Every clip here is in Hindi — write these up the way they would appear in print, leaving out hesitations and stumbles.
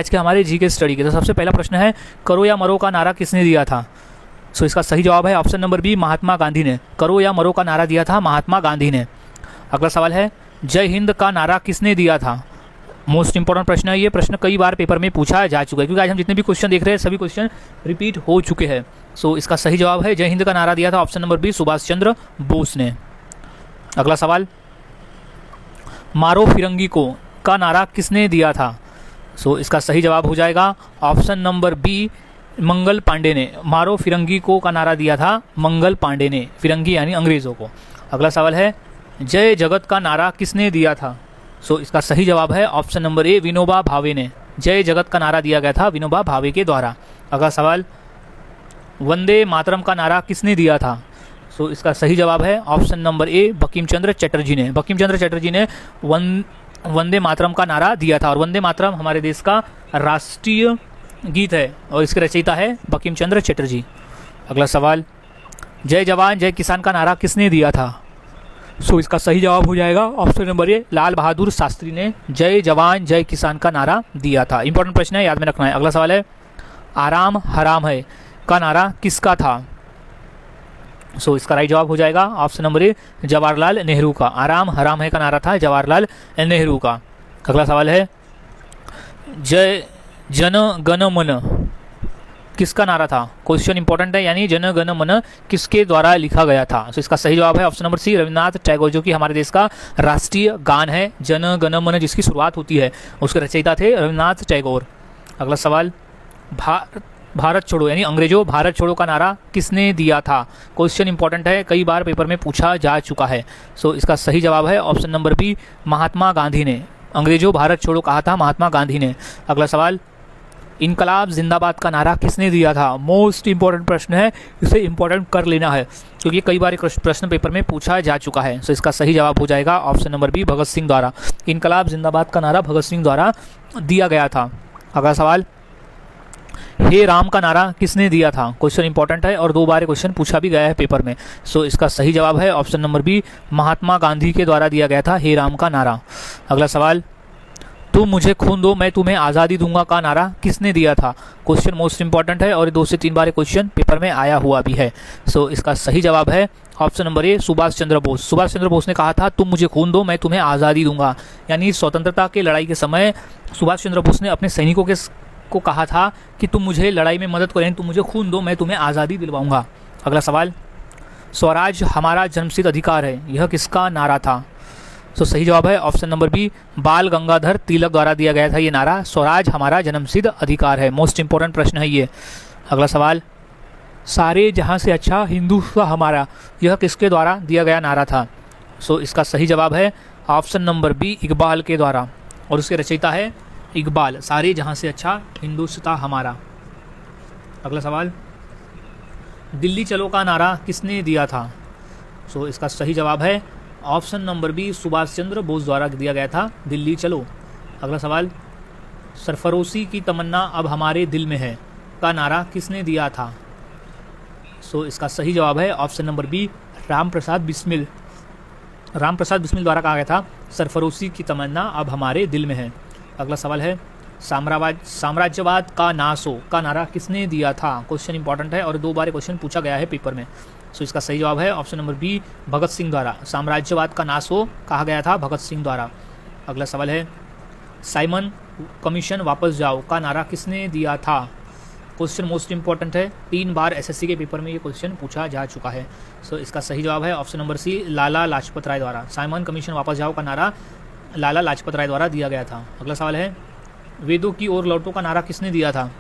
आज के हमारे जी के स्टडी के। तो सबसे पहला प्रश्न है, करो या मरो का नारा किसने दिया था? सो इसका सही जवाब है option number B, Mahatma Gandhi ने। करो या मरो का नारा दिया था महात्मा गांधी ने। अगला सवाल है, जय हिंद का नारा किसने दिया था? मोस्ट इंपॉर्टेंट प्रश्न है ये। प्रश्न कई बार पेपर में पूछा जा चुका है, क्योंकि आज हम जितने भी क्वेश्चन देख रहे हैं सभी क्वेश्चन रिपीट हो चुके हैं। सो इसका सही जवाब है, जय हिंद का नारा दिया था option number B, Subhash Chandra Bose ने। अगला सवाल, मारो फिरंगी को का नारा किसने दिया था? सो इसका सही जवाब हो जाएगा option number B, Mangal Pandey ने। मारो फिरंगी को का नारा दिया था मंगल पांडे ने, फिरंगी यानी अंग्रेजों को। अगला सवाल है, जय जगत का नारा किसने दिया था? सो इसका सही जवाब है ऑप्शन नंबर ए, विनोबा भावे ने। जय जगत का नारा दिया गया था विनोबा भावे के द्वारा। अगला सवाल, वंदे मातरम का नारा किसने दिया था? सो इसका सही जवाब है ऑप्शन नंबर ए, बंकिम चंद्र चटर्जी ने। बंकिम चंद्र चटर्जी ने वंदे मातरम का नारा दिया था, और वंदे मातरम हमारे देश का राष्ट्रीय गीत है और इसके रचयिता है बंकिम चंद्र चटर्जी। अगला सवाल, जय जवान जय किसान का नारा किसने दिया था? सो इसका सही जवाब हो जाएगा ऑप्शन नंबर ए, लाल बहादुर शास्त्री ने जय जवान जय किसान का नारा दिया था। इंपॉर्टेंट प्रश्न है, याद में रखना है। अगला सवाल है, आराम हराम है का नारा किसका था? सो इसका राइट जवाब हो जाएगा option number A, Jawaharlal Nehru का। आराम हराम है का नारा था जवाहरलाल नेहरू का। अगला सवाल है, जय जन गण मन किसका नारा था? क्वेश्चन इंपॉर्टेंट है, यानी जन गण मन किसके द्वारा लिखा गया था? तो इसका सही जवाब है option number C, Rabindranath Tagore, जो कि हमारे देश का राष्ट्रीय गान है। जन गण मन जिसकी शुरुआत होती है उसके रचयिता थे रविन्द्रनाथ टैगोर। अगला सवाल, भारत छोड़ो यानी अंग्रेजों भारत छोड़ो का नारा किसने दिया था? क्वेश्चन इंपॉर्टेंट है, कई बार पेपर में पूछा जा चुका है। सो इसका सही जवाब है option number B, Mahatma Gandhi ने। अंग्रेजों भारत छोड़ो कहा था महात्मा गांधी ने। अगला सवाल, इनकलाब जिंदाबाद का नारा किसने दिया था? मोस्ट इंपॉर्टेंट प्रश्न है, इसे इंपॉर्टेंट कर लेना है क्योंकि कई बार प्रश्न पेपर में पूछा जा चुका है। सो इसका सही जवाब हो जाएगा option number B, Bhagat Singh द्वारा। इनकलाब जिंदाबाद का नारा भगत सिंह द्वारा दिया गया था। अगला सवाल, हे राम का नारा किसने दिया था? क्वेश्चन इंपॉर्टेंट है और 2 बार क्वेश्चन पूछा भी गया है पेपर में। सो इसका सही जवाब है option number B, Mahatma Gandhi के द्वारा दिया गया था हे राम का नारा। अगला सवाल, तुम मुझे खून दो मैं तुम्हें आज़ादी दूंगा का नारा किसने दिया था? क्वेश्चन मोस्ट इंपॉर्टेंट है और 2 से 3 बार क्वेश्चन पेपर में आया हुआ भी है। सो इसका सही जवाब है ऑप्शन नंबर ए, सुभाष चंद्र बोस। सुभाष चंद्र बोस ने कहा था तुम मुझे खून दो मैं तुम्हें आज़ादी दूंगा, यानी स्वतंत्रता की लड़ाई के समय सुभाष चंद्र बोस ने अपने सैनिकों को कहा था कि तुम मुझे लड़ाई में मदद करें, तुम मुझे खून दो मैं तुम्हें आज़ादी दिलवाऊंगा। अगला सवाल, स्वराज हमारा जन्मसिद्ध अधिकार है, यह किसका नारा था? तो सही जवाब है ऑप्शन नंबर बी, बाल गंगाधर तिलक द्वारा दिया गया था ये नारा, स्वराज हमारा जन्मसिद्ध अधिकार है। मोस्ट इंपॉर्टेंट प्रश्न है ये। अगला सवाल, सारे जहां से अच्छा हिंदुस्तान हमारा, यह किसके द्वारा दिया गया नारा था? सो इसका सही जवाब है ऑप्शन नंबर बी, इकबाल के द्वारा, और उसके रचयिता है इकबाल। सारे जहां से अच्छा हिंदुस्तान हमारा। अगला सवाल, दिल्ली चलो का नारा किसने दिया था? सो इसका सही जवाब है option number B, Subhash Chandra Bose द्वारा दिया गया था दिल्ली चलो। अगला सवाल, सरफरोशी की तमन्ना अब हमारे दिल में है का नारा किसने दिया था? सो इसका सही जवाब है option number B, Ram Prasad Bismil. Ram Prasad Bismil द्वारा कहा गया था सरफरोशी की तमन्ना अब हमारे दिल में है। अगला सवाल है, साम्राज्यवाद का नाश हो का नारा किसने दिया था? क्वेश्चन इंपॉर्टेंट है और 2 बार क्वेश्चन पूछा गया है पेपर में। सो इसका सही जवाब है option number B, Bhagat Singh द्वारा। साम्राज्यवाद का नाश हो कहा गया था भगत सिंह द्वारा। अगला सवाल है, साइमन कमीशन वापस जाओ का नारा किसने दिया था? क्वेश्चन मोस्ट इंपॉर्टेंट है, 3 बार एसएससी के पेपर में ये क्वेश्चन पूछा जा चुका है। सो इसका सही जवाब है ऑप्शन नंबर सी, लाला लाजपत राय द्वारा। साइमन कमीशन वापस जाओ का नारा लाला लाजपत राय द्वारा दिया गया था। अगला सवाल है, वेदों की ओर लौटो का नारा किसने दिया था?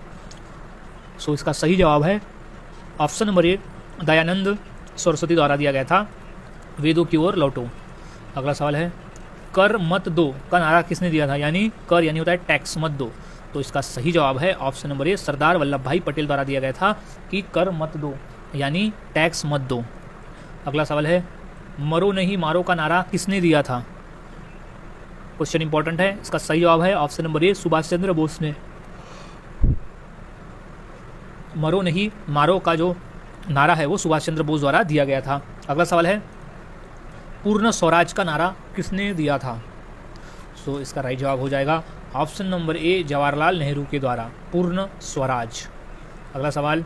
सो इसका सही जवाब है ऑप्शन नंबर ए, दयानंद सरस्वती द्वारा दिया गया था वेदों की ओर लौटो। अगला सवाल है, कर मत दो का नारा किसने दिया था? यानी कर यानी होता है टैक्स मत दो। तो इसका सही जवाब है ऑप्शन नंबर ए, सरदार वल्लभ भाई पटेल द्वारा दिया गया था कि कर मत दो यानी टैक्स मत दो। अगला सवाल है, मरो नहीं मारो का नारा किसने दिया था? क्वेश्चन इंपॉर्टेंट है, इसका सही जवाब है ऑप्शन नंबर ए, सुभाष चंद्र बोस ने। मरो नहीं मारो का जो नारा है वो सुभाष चंद्र बोस द्वारा दिया गया था। अगला सवाल है, पूर्ण स्वराज का नारा किसने दिया था? सो इसका राइट जवाब हो जाएगा option number A Jawaharlal Nehru के द्वारा, पूर्ण स्वराज। अगला सवाल,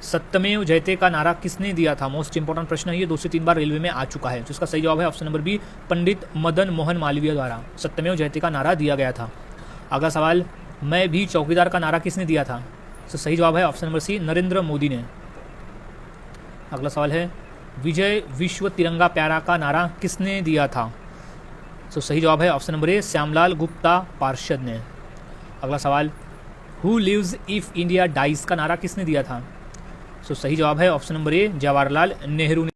सत्यमेव जयते का नारा किसने दिया था? मोस्ट इंपॉर्टेंट प्रश्न है ये, 2 से 3 बार रेलवे में आ चुका है। तो इसका सही जवाब है option number B, Pandit Madan Mohan Malviya द्वारा सत्यमेव जयते का नारा दिया गया था। अगला सवाल, मैं भी चौकीदार का नारा किसने दिया था? तो सही जवाब है option number C, Narendra Modi ने। अगला सवाल है, विजय विश्व तिरंगा प्यारा का नारा किसने दिया था? तो सही जवाब है option number A, Shyamlal Gupta Parshad ने। अगला सवाल, who lives if India dies का नारा किसने दिया था? तो सही जवाब है option number A, Jawaharlal Nehru ने।